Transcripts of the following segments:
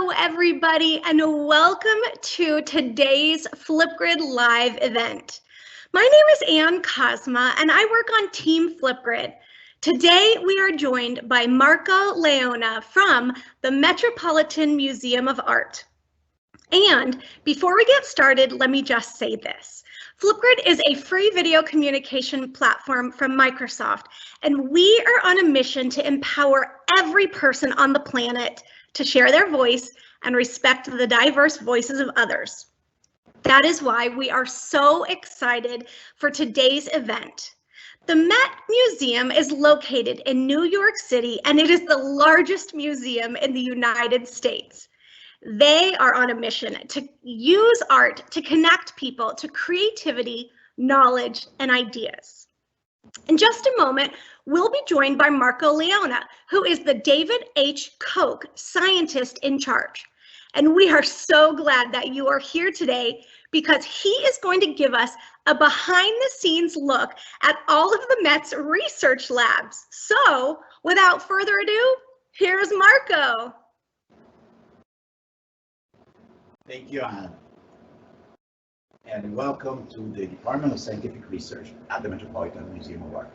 Hello, everybody, and welcome to today's Flipgrid Live event. My name is Ann Cosma, and I work on Team Flipgrid. Today, we are joined by Marco Leona from the Metropolitan Museum of Art. And before we get started, let me just say this. Flipgrid is a free video communication platform from Microsoft, and we are on a mission to empower every person on the planet to share their voice and respect the diverse voices of others. That is why we are so excited for today's event. The Met Museum is located in New York City, and it is the largest museum in the United States. They are on a mission to use art to connect people to creativity, knowledge, and ideas. In just a moment, we'll be joined by Marco Leona, who is the David H. Koch Scientist-in-Charge. And we are so glad that you are here today because he is going to give us a behind-the-scenes look at all of the Met's research labs. So, without further ado, here's Marco. Thank you, Anna. And welcome to the Department of Scientific Research at the Metropolitan Museum of Art.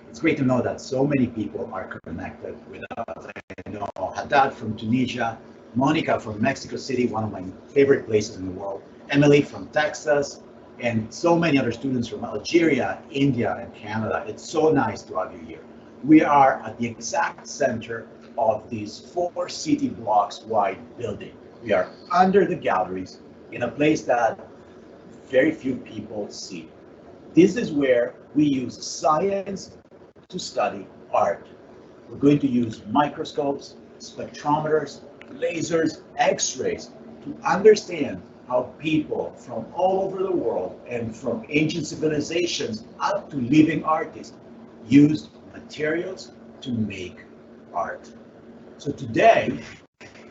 It's great to know that so many people are connected with us. I know Haddad from Tunisia, Monica from Mexico City, one of my favorite places in the world, Emily from Texas, and so many other students from Algeria, India, and Canada. It's so nice to have you here. We are at the exact center of these 4 city blocks wide building. We are under the galleries in a place that very few people see. This is where we use science to study art. We're going to use microscopes, spectrometers, lasers, x-rays to understand how people from all over the world and from ancient civilizations up to living artists used materials to make art. So today,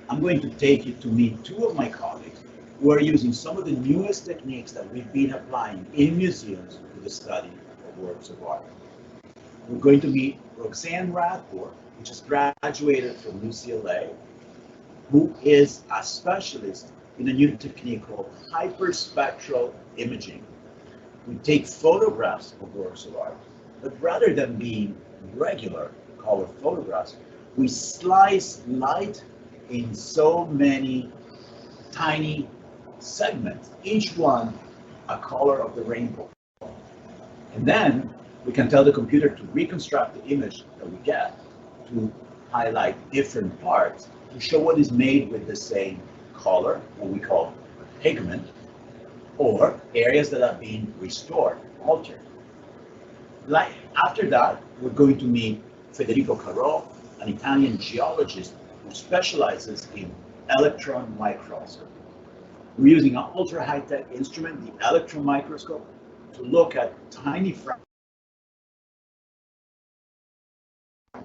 I'm going to take you to meet 2 of my colleagues who are using some of the newest techniques that we've been applying in museums for the study of works of art. We're going to meet Roxanne Radford, who just graduated from UCLA, who is a specialist in a new technique called Hyperspectral Imaging. We take photographs of works of art, but rather than being regular color photographs, we slice light in so many tiny segments, each one a color of the rainbow. And then we can tell the computer to reconstruct the image that we get to highlight different parts to show what is made with the same color, what we call pigment, or areas that are being restored, altered. After that, we're going to meet Federico, an Italian geologist who specializes in electron microscopy. We're using an ultra high-tech instrument, the electron microscope, to look at tiny fragments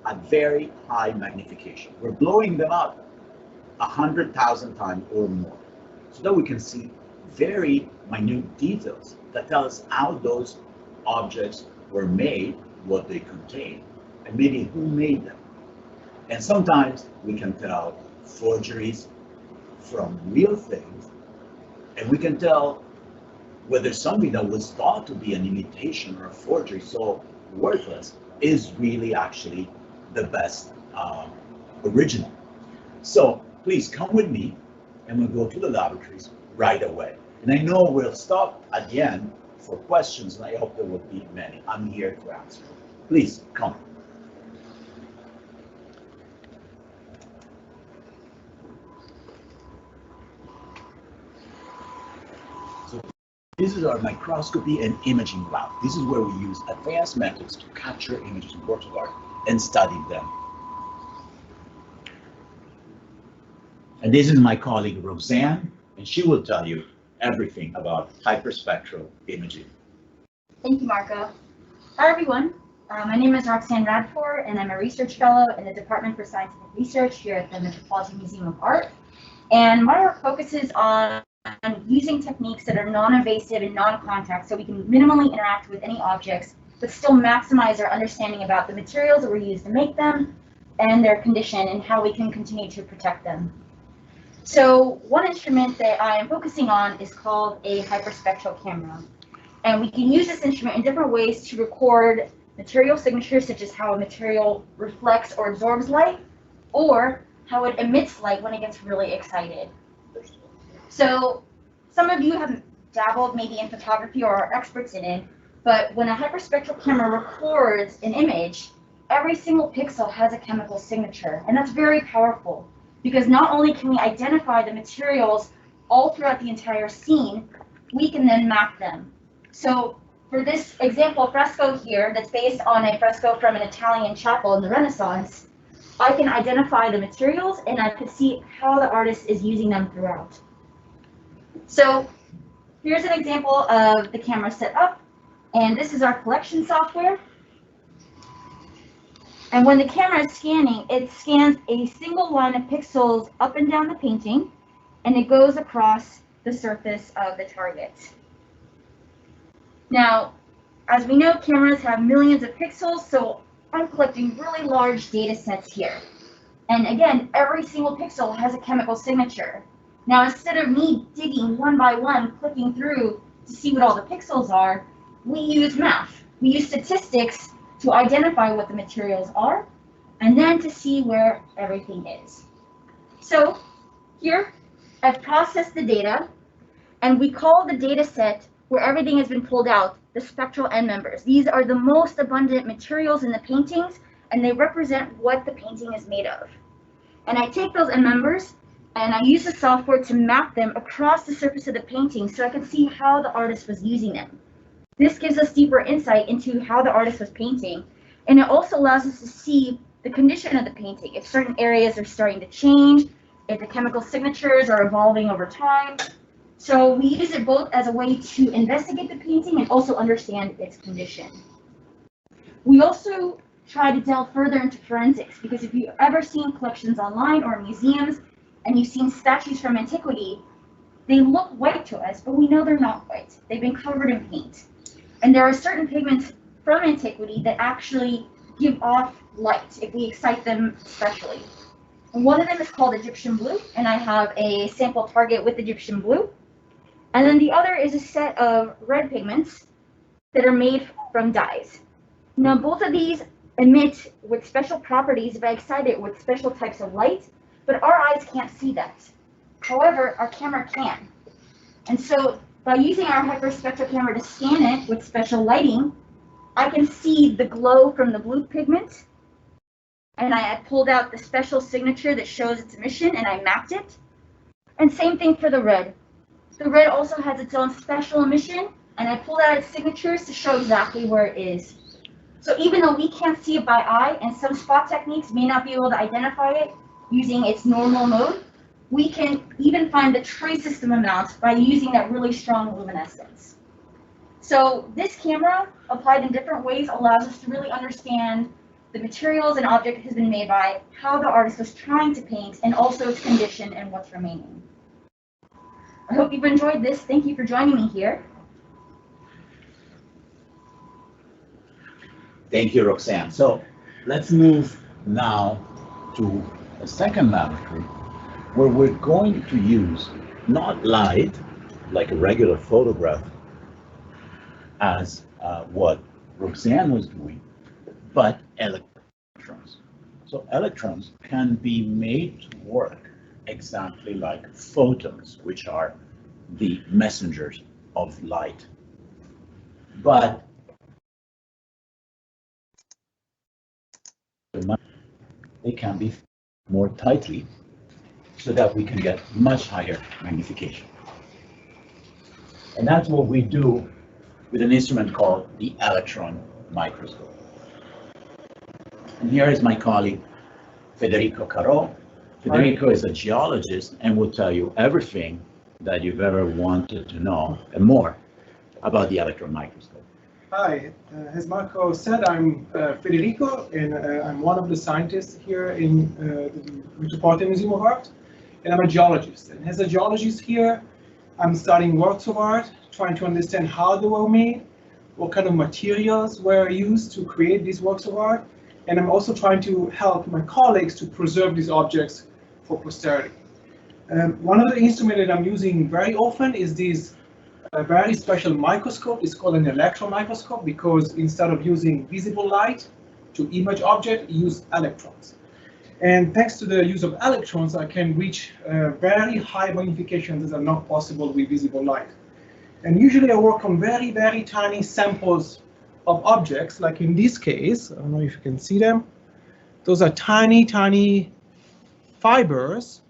at very high magnification. We're blowing them up 100,000 times or more, so that we can see very minute details that tell us how those objects were made, what they contain, and maybe who made them. And sometimes we can tell forgeries from real things, and we can tell whether something that was thought to be an imitation or a forgery, so worthless, is really actually the best original. So please come with me, and we'll go to the laboratories right away. And I know we'll stop at the end for questions, and I hope there will be many. I'm here to answer. Please come. This is our microscopy and imaging lab. This is where we use advanced methods to capture images in works of art and study them. And this is my colleague Roxanne, and she will tell you everything about hyperspectral imaging. Thank you, Marco. Hi, everyone. My name is Roxanne Radford, and I'm a research fellow in the Department for Scientific Research here at the Metropolitan Museum of Art. And my work focuses on using techniques that are non-invasive and non-contact so we can minimally interact with any objects, but still maximize our understanding about the materials that were used to make them and their condition and how we can continue to protect them. So one instrument that I am focusing on is called a hyperspectral camera. And we can use this instrument in different ways to record material signatures, such as how a material reflects or absorbs light, or how it emits light when it gets really excited. So some of you have dabbled maybe in photography or are experts in it, but when a hyperspectral camera records an image, every single pixel has a chemical signature, and that's very powerful because not only can we identify the materials all throughout the entire scene, we can then map them. So for this example fresco here, that's based on a fresco from an Italian chapel in the Renaissance, I can identify the materials and I can see how the artist is using them throughout. So here's an example of the camera set up, and this is our collection software. And when the camera is scanning, it scans a single line of pixels up and down the painting, and it goes across the surface of the target. Now, as we know, cameras have millions of pixels, so I'm collecting really large data sets here. And again, every single pixel has a chemical signature. Now, instead of me digging one by one, clicking through to see what all the pixels are, we use math. We use statistics to identify what the materials are, and then to see where everything is. So here, I've processed the data, and we call the data set where everything has been pulled out the spectral end members. These are the most abundant materials in the paintings, and they represent what the painting is made of. And I take those end members, and I use the software to map them across the surface of the painting so I can see how the artist was using them. This gives us deeper insight into how the artist was painting, and it also allows us to see the condition of the painting, if certain areas are starting to change, if the chemical signatures are evolving over time. So we use it both as a way to investigate the painting and also understand its condition. We also try to delve further into forensics, because if you've ever seen collections online or museums and you've seen statues from antiquity, they look white to us, but we know they're not white. They've been covered in paint. And there are certain pigments from antiquity that actually give off light if we excite them especially. And one of them is called Egyptian blue, and I have a sample target with Egyptian blue. And then the other is a set of red pigments that are made from dyes. Now, both of these emit with special properties if I excite it with special types of light, but our eyes can't see that. However, our camera can. And so by using our hyperspectral camera to scan it with special lighting, I can see the glow from the blue pigment, and I had pulled out the special signature that shows its emission, and I mapped it. And same thing for the red. The red also has its own special emission, and I pulled out its signatures to show exactly where it is. So even though we can't see it by eye, and some spot techniques may not be able to identify it using its normal mode, we can even find the trace system amount by using that really strong luminescence. So this camera, applied in different ways, allows us to really understand the materials an object has been made by, how the artist was trying to paint, and also its condition and what's remaining. I hope you've enjoyed this. Thank you for joining me here. Thank you, Roxanne. So let's move now to a second laboratory where we're going to use not light, like a regular photograph, as what Roxanne was doing, but electrons. So electrons can be made to work exactly like photons, which are the messengers of light. But they can be more tightly so that we can get much higher magnification. And that's what we do with an instrument called the electron microscope. And here is my colleague, Federico. Federico is a geologist and will tell you everything that you've ever wanted to know and more about the electron microscope. Hi, as Marco said, I'm Federico, and I'm one of the scientists here in the Metropolitan Museum of Art, and I'm a geologist. And as a geologist here, I'm studying works of art, trying to understand how they were made, what kind of materials were used to create these works of art, and I'm also trying to help my colleagues to preserve these objects for posterity. One of the instruments that I'm using very often is this very special microscope. It's called an electron microscope because instead of using visible light to image object, you use electrons. And thanks to the use of electrons, I can reach very high magnifications that are not possible with visible light. And usually I work on very, very tiny samples of objects, like in this case. I don't know if you can see them. Those are tiny, tiny fibers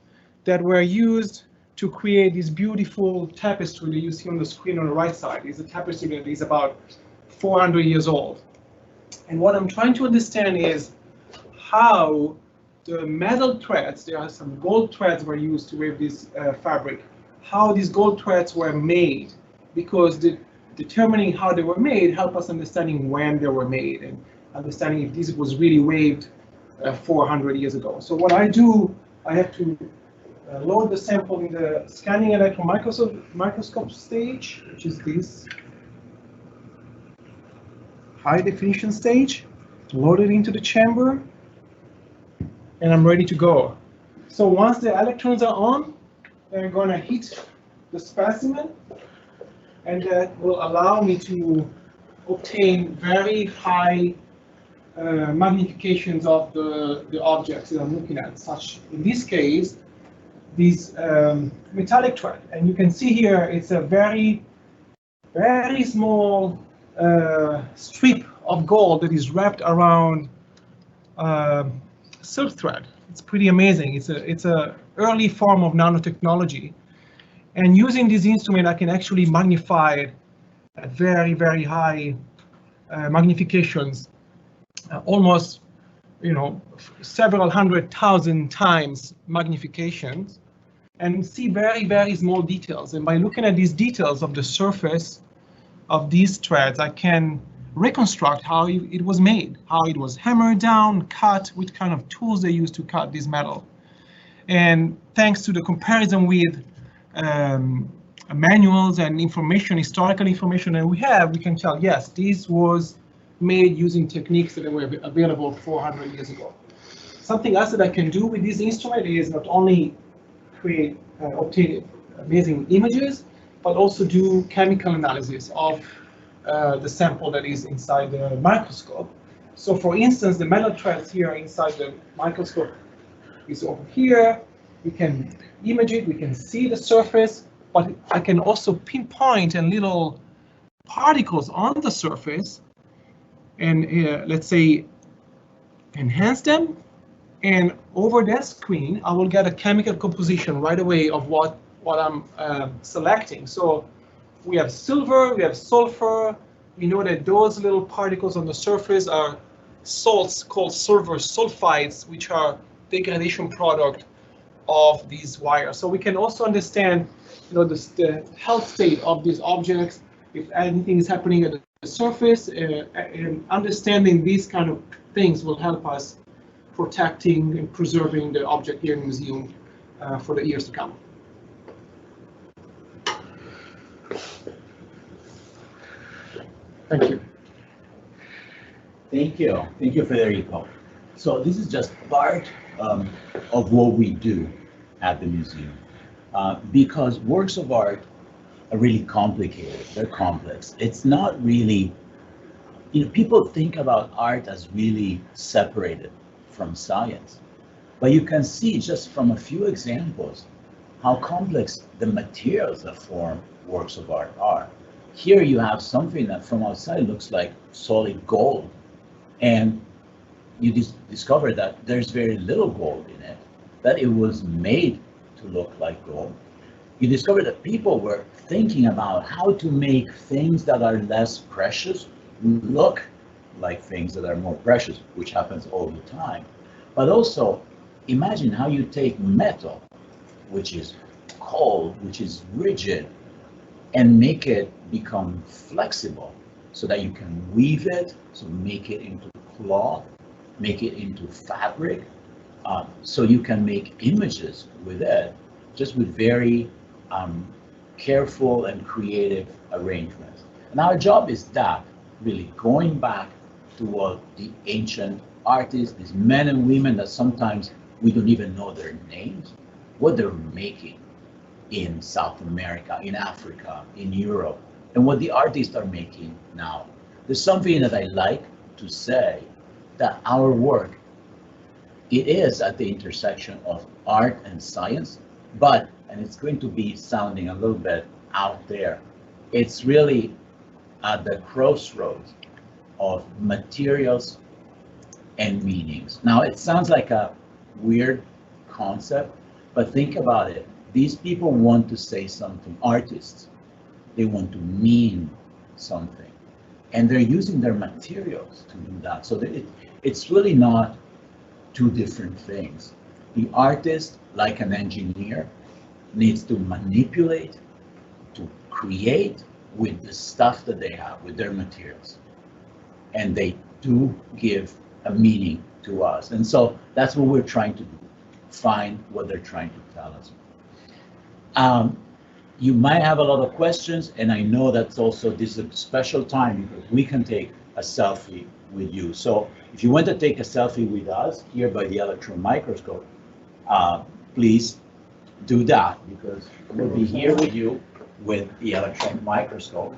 that were used to create this beautiful tapestry that you see on the screen on the right side. It's a tapestry that is about 400 years old. And what I'm trying to understand is how the metal threads, there are some gold threads were used to weave this fabric, how these gold threads were made, because determining how they were made help us understanding when they were made and understanding if this was really waved 400 years ago. So what I do, I have to load the sample in the scanning electron microscope stage, which is this high definition stage, load it into the chamber, and I'm ready to go. So once the electrons are on, they're going to hit the specimen, and that will allow me to obtain very high magnifications of the objects that I'm looking at, such in this case, this metallic thread. And you can see here it's a very, very small strip of gold that is wrapped around silk thread. It's pretty amazing. It's a early form of nanotechnology. And using this instrument, I can actually magnify it at very, very high magnifications, almost, several 100,000 times magnifications, and see very, very small details. And by looking at these details of the surface of these threads, I can reconstruct how it was made, how it was hammered down, cut, what kind of tools they used to cut this metal. And thanks to the comparison with manuals and information, historical information that we have, we can tell, yes, this was made using techniques that were available 400 years ago. Something else that I can do with this instrument is not only obtain amazing images, but also do chemical analysis of the sample that is inside the microscope. So for instance, the metal threads here inside the microscope is over here. We can image it, we can see the surface, but I can also pinpoint and little particles on the surface and let's say enhance them. And over that screen, I will get a chemical composition right away of what I'm selecting. So we have silver, we have sulfur. We know that those little particles on the surface are salts called silver sulfides, which are degradation product of these wires. So we can also understand, the health state of these objects, if anything is happening at the surface, and understanding these kind of things will help us protecting and preserving the object here in the museum for the years to come. Thank you. Thank you, Federico. So this is just part of what we do at the museum, because works of art are really complicated, they're complex. It's not really, people think about art as really separated from science, but you can see just from a few examples how complex the materials that form works of art are. Here you have something that from outside looks like solid gold, and you discover that there's very little gold in it, that it was made to look like gold. You discover that people were thinking about how to make things that are less precious look like things that are more precious, which happens all the time. But also, imagine how you take metal, which is cold, which is rigid, and make it become flexible so that you can weave it, so make it into cloth, make it into fabric, so you can make images with it, just with very careful and creative arrangements. And our job is that, really going back to what the ancient artists, these men and women that sometimes we don't even know their names, what they're making in South America, in Africa, in Europe, and what the artists are making now. There's something that I like to say, that our work, it is at the intersection of art and science, but, and it's going to be sounding a little bit out there, it's really at the crossroads of materials and meanings. Now, it sounds like a weird concept, but think about it. These people want to say something, artists, they want to mean something, and they're using their materials to do that. So it's really not two different things. The artist, like an engineer, needs to manipulate, to create with the stuff that they have, with their materials. And they do give a meaning to us. And so that's what we're trying to do, find what they're trying to tell us. You might have a lot of questions, and I know that's also, this is a special time because we can take a selfie with you. So if you want to take a selfie with us here by the electron microscope, please do that, because we'll be here with you with the electron microscope.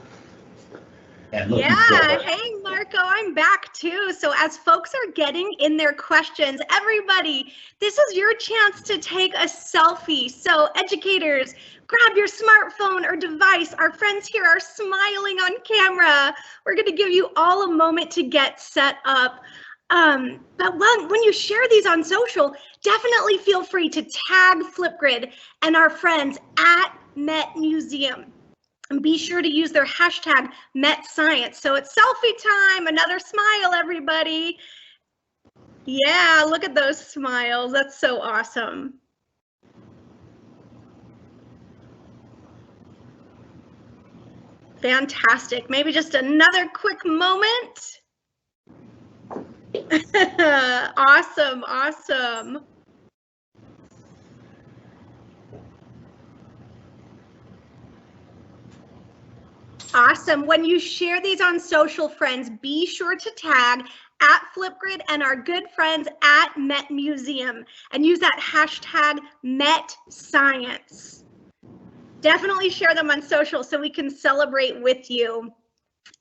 And hey Marco, I'm back too. So as folks are getting in their questions, everybody, this is your chance to take a selfie. So educators, grab your smartphone or device. Our friends here are smiling on camera. We're going to give you all a moment to get set up. But when you share these on social, definitely feel free to tag Flipgrid and our friends at Met Museum. And be sure to use their hashtag #MetScience. So it's selfie time, another smile, everybody. Yeah, look at those smiles. That's so awesome. Fantastic. Maybe just another quick moment. Awesome, awesome. Awesome. When you share these on social, friends, be sure to tag at Flipgrid and our good friends at Met Museum and use that hashtag #MetScience. Definitely share them on social so we can celebrate with you.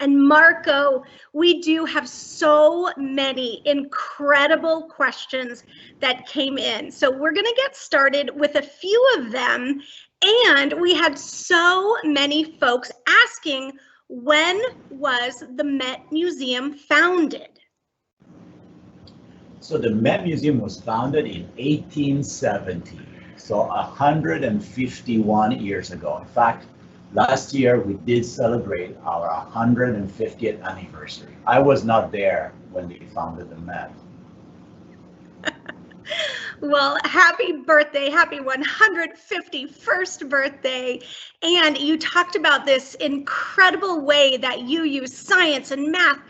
And Marco, we do have so many incredible questions that came in. So we're going to get started with a few of them. And we had so many folks asking, when was the Met Museum founded? So the Met Museum was founded in 1870, so 151 years ago. In fact, last year we did celebrate our 150th anniversary. I was not there when they founded the Met. Well, happy birthday, happy 151st birthday. And you talked about this incredible way that you use science and math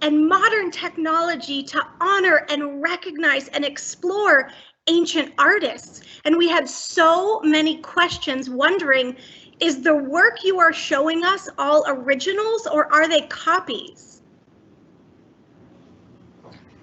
and modern technology to honor and recognize and explore ancient artists. And we had so many questions wondering, is the work you are showing us all originals or are they copies?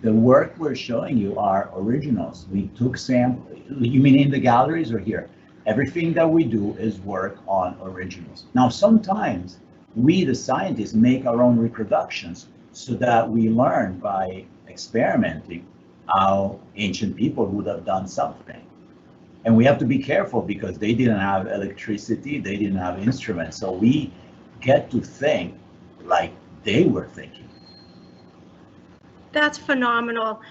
The work we're showing you are originals. We took samples. You mean in the galleries or here? Everything that we do is work on originals. Now, sometimes we, the scientists, make our own reproductions so that we learn by experimenting how ancient people would have done something. And we have to be careful because they didn't have electricity, they didn't have instruments. So we get to think like they were thinking. That's phenomenal.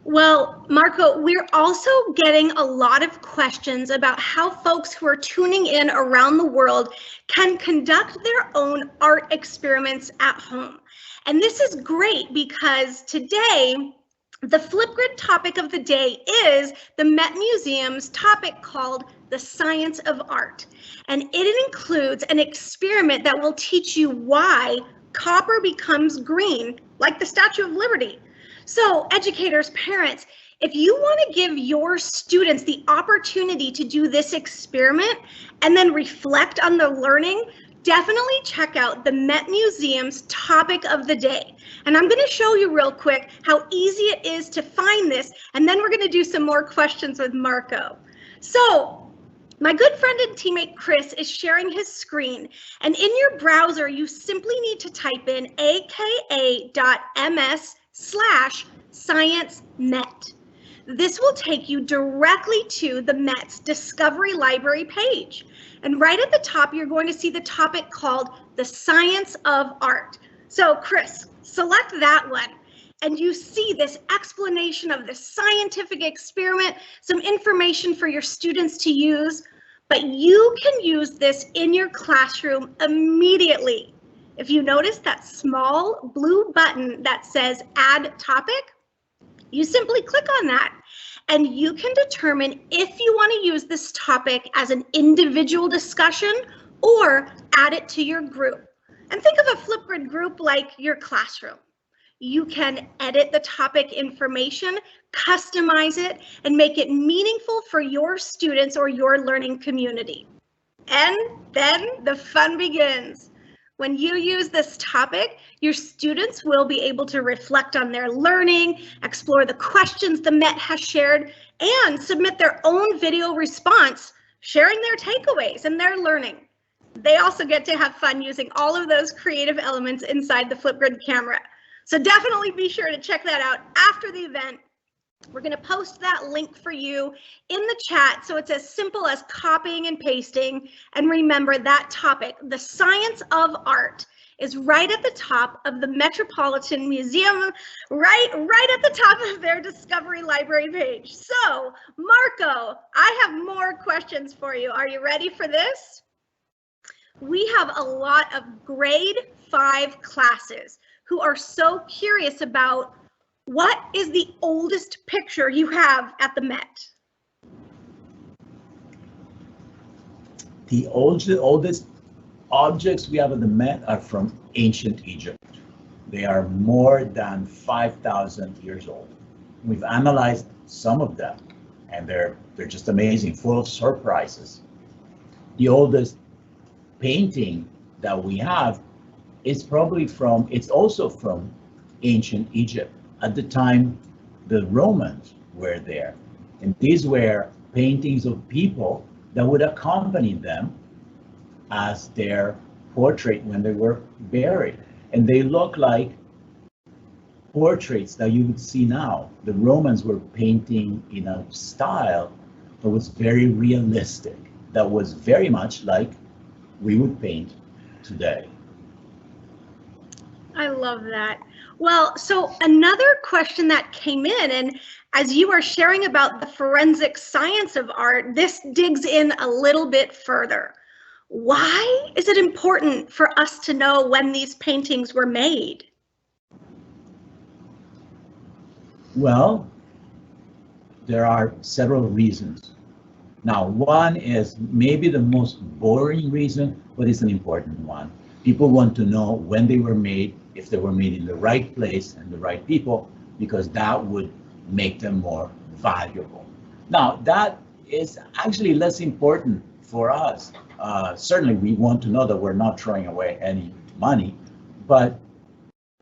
Well, Marco, we're also getting a lot of questions about how folks who are tuning in around the world can conduct their own art experiments at home. And this is great because today, the Flipgrid topic of the day is the Met Museum's topic called The Science of Art. And it includes an experiment that will teach you why copper becomes green, like the Statue of Liberty. So educators, parents, if you want to give your students the opportunity to do this experiment and then reflect on the learning, definitely check out the Met Museum's topic of the day. And I'm going to show you real quick how easy it is to find this, and then we're going to do some more questions with Marco. So My good friend and teammate Chris is sharing his screen, and in your browser, you simply need to type in aka.ms/ScienceMet. This will take you directly to the Met's Discovery Library page. And right at the top, you're going to see the topic called the Science of Art. So Chris, select that one. And you see this explanation of the scientific experiment, some information for your students to use, but you can use this in your classroom immediately. If you notice that small blue button that says Add Topic, you simply click on that and you can determine if you want to use this topic as an individual discussion or add it to your group. And think of a Flipgrid group like your classroom. You can edit the topic information, customize it, and make it meaningful for your students or your learning community. And then the fun begins. When you use this topic, your students will be able to reflect on their learning, explore the questions the Met has shared, and submit their own video response, sharing their takeaways and their learning. They also get to have fun using all of those creative elements inside the Flipgrid camera. So definitely be sure to check that out after the event. We're going to post that link for you in the chat, so it's as simple as copying and pasting. And remember that topic, the science of art, is right at the top of the Metropolitan Museum, right at the top of their Discovery Library page. So, Marco, I have more questions for you. Are you ready for this? We have a lot of grade 5 classes who are so curious about what is the oldest picture you have at the Met? The oldest objects we have at the Met are from ancient Egypt. They are more than 5,000 years old. We've analyzed some of them, and they're just amazing, full of surprises. The oldest painting that we have is probably it's also from ancient Egypt. At the time, the Romans were there, and these were paintings of people that would accompany them as their portrait when they were buried. And they look like portraits that you would see now. The Romans were painting in a style that was very realistic, that was very much like we would paint today. I love that. Well, so another question that came in, and as you are sharing about the forensic science of art, this digs in a little bit further. Why is it important for us to know when these paintings were made? Well, there are several reasons. Now, one is maybe the most boring reason, but it's an important one. People want to know when they were made, if they were made in the right place and the right people, because that would make them more valuable. Now, that is actually less important for us. Certainly, we want to know that we're not throwing away any money, but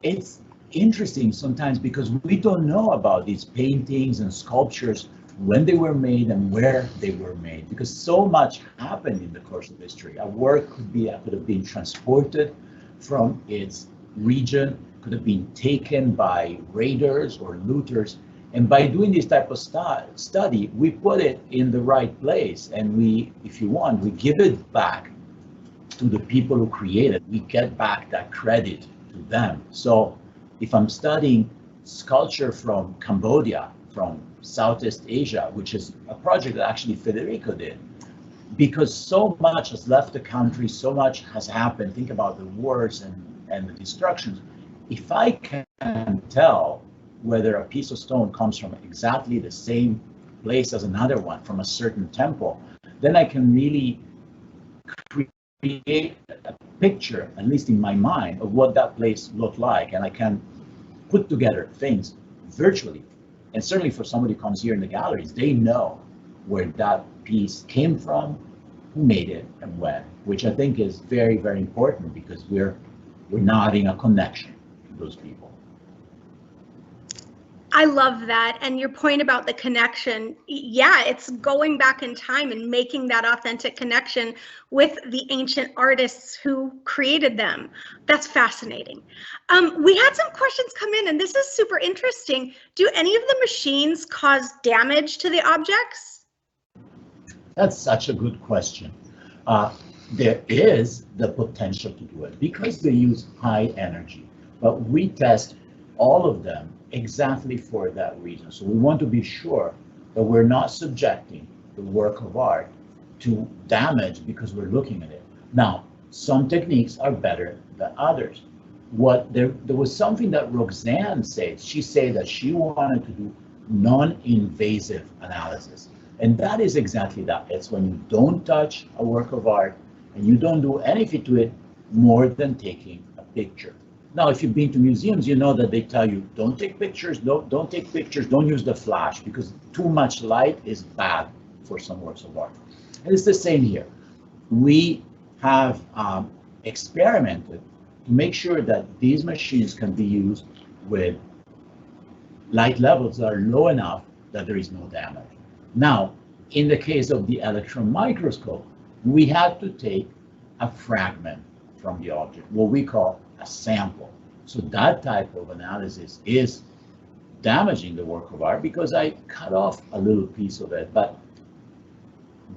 it's interesting sometimes because we don't know about these paintings and sculptures, when they were made and where they were made, because so much happened in the course of history. A work could have been transported from its region, could have been taken by raiders or looters, and by doing this type of study, we put it in the right place, and we, if you want, we give it back to the people who created. We get back that credit to them. So if I'm studying sculpture from Cambodia, from Southeast Asia, which is a project that actually Federico did, because so much has left the country, so much has happened. Think about the wars and the destructions. If I can tell whether a piece of stone comes from exactly the same place as another one, from a certain temple, then I can really create a picture, at least in my mind, of what that place looked like, and I can put together things virtually. And certainly for somebody who comes here in the galleries, they know where that piece came from, who made it, and when, which I think is very, very important, because we're now having a connection to those people. I love that. And your point about the connection, yeah, it's going back in time and making that authentic connection with the ancient artists who created them. That's fascinating. We had some questions come in, and this is super interesting. Do any of the machines cause damage to the objects? That's such a good question. There is the potential to do it because they use high energy, but we test all of them exactly for that reason. So we want to be sure that we're not subjecting the work of art to damage because we're looking at it. Now, some techniques are better than others. There was something that Roxanne said. She said that she wanted to do non-invasive analysis. And that is exactly that. It's when you don't touch a work of art and you don't do anything to it more than taking a picture. Now, if you've been to museums, you know that they tell you, don't take pictures, don't take pictures, don't use the flash, because too much light is bad for some works of art. And it's the same here. We have experimented to make sure that these machines can be used with light levels that are low enough that there is no damage. Now, in the case of the electron microscope, we had to take a fragment from the object, what we call a sample. So that type of analysis is damaging the work of art because I cut off a little piece of it. But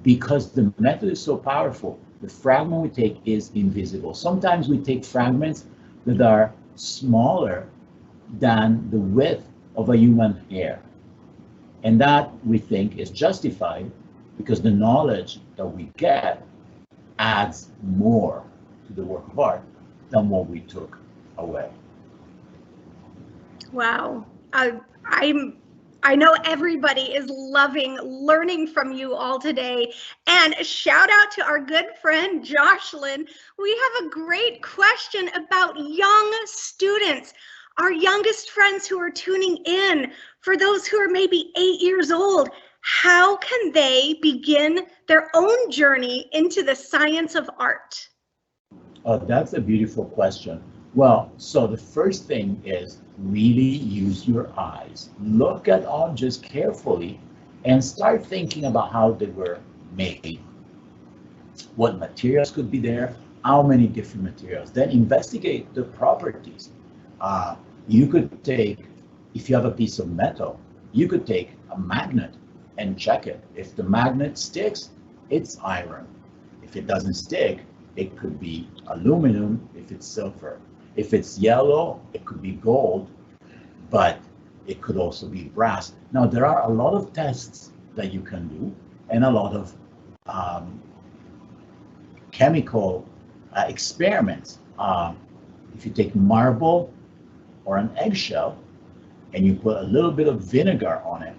because the method is so powerful, the fragment we take is invisible. Sometimes we take fragments that are smaller than the width of a human hair. And that, we think, is justified because the knowledge that we get adds more to the work of art than what we took away. Wow. I know everybody is loving learning from you all today. And shout out to our good friend, Jocelyn. We have a great question about young students, our youngest friends who are tuning in. For those who are maybe 8 years old, how can they begin their own journey into the science of art? Oh, that's a beautiful question. Well, so the first thing is really use your eyes. Look at objects carefully and start thinking about how they were made, what materials could be there, how many different materials. Then investigate the properties. You could take, if you have a piece of metal, you could take a magnet and check it. If the magnet sticks, it's iron. If it doesn't stick, it could be aluminum if it's silver. If it's yellow, it could be gold, but it could also be brass. Now, there are a lot of tests that you can do and a lot of chemical experiments. If you take marble or an eggshell and you put a little bit of vinegar on it,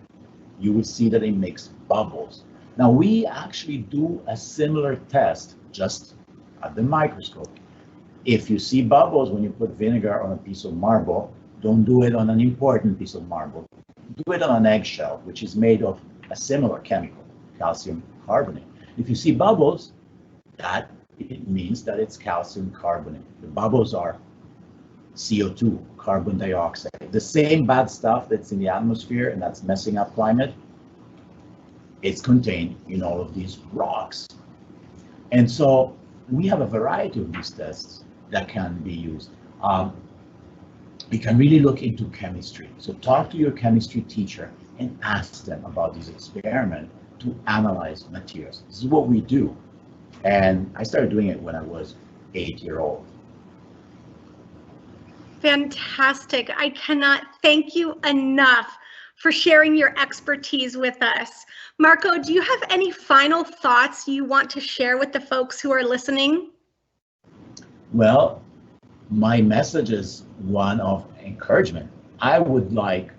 you will see that it makes bubbles. Now, we actually do a similar test just at the microscope. If you see bubbles when you put vinegar on a piece of marble, don't do it on an important piece of marble. Do it on an eggshell, which is made of a similar chemical, calcium carbonate. If you see bubbles, that it means that it's calcium carbonate. The bubbles are CO2, carbon dioxide. The same bad stuff that's in the atmosphere and that's messing up climate, it's contained in all of these rocks. And so we have a variety of these tests that can be used. You can really look into chemistry. So talk to your chemistry teacher and ask them about this experiment to analyze materials. This is what we do. And I started doing it when I was 8 years old. Fantastic. I cannot thank you enough for sharing your expertise with us. Marco, do you have any final thoughts you want to share with the folks who are listening? Well, my message is one of encouragement. I would like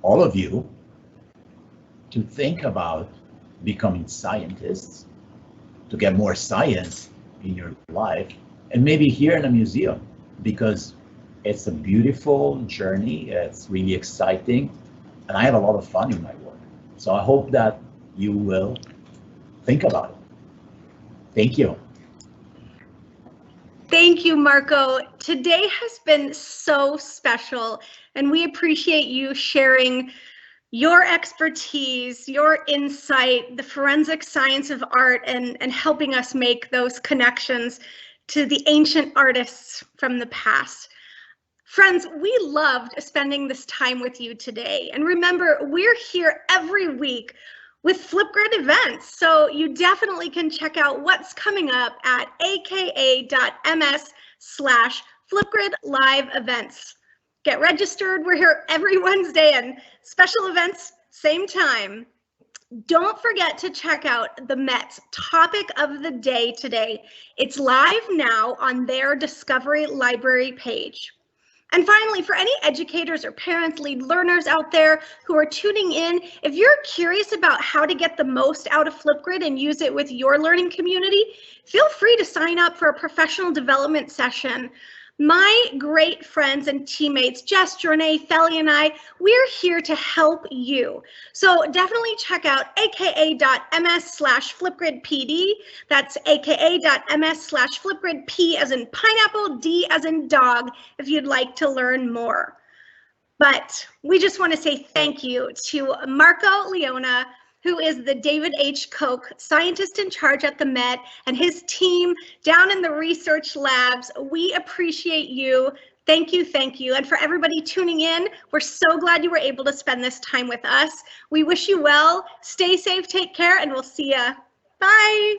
all of you to think about becoming scientists, to get more science in your life, and maybe here in a museum, because it's a beautiful journey, it's really exciting, and I have a lot of fun in my work. So I hope that you will think about it. Thank you. Thank you, Marco. Today has been so special. And we appreciate you sharing your expertise, your insight, the forensic science of art, and helping us make those connections to the ancient artists from the past. Friends, we loved spending this time with you today. And remember, we're here every week with Flipgrid events. So you definitely can check out what's coming up at aka.ms/Flipgrid Live Events. Get registered. We're here every Wednesday, and special events, same time. Don't forget to check out the Met's topic of the day today. It's live now on their Discovery Library page. And finally, for any educators or parents, lead learners out there who are tuning in, if you're curious about how to get the most out of Flipgrid and use it with your learning community, feel free to sign up for a professional development session. My great friends and teammates, Jess, Jornay, Feli, and I, we're here to help you. So definitely check out aka.ms/FlipgridPD. That's aka.ms/FlipgridP as in pineapple, D as in dog, if you'd like to learn more. But we just want to say thank you to Marco Leona, who is the David H. Koch Scientist-in-Charge at the Met, and his team down in the research labs. We appreciate you. Thank you, thank you. And for everybody tuning in, we're so glad you were able to spend this time with us. We wish you well. Stay safe, take care, and we'll see ya. Bye.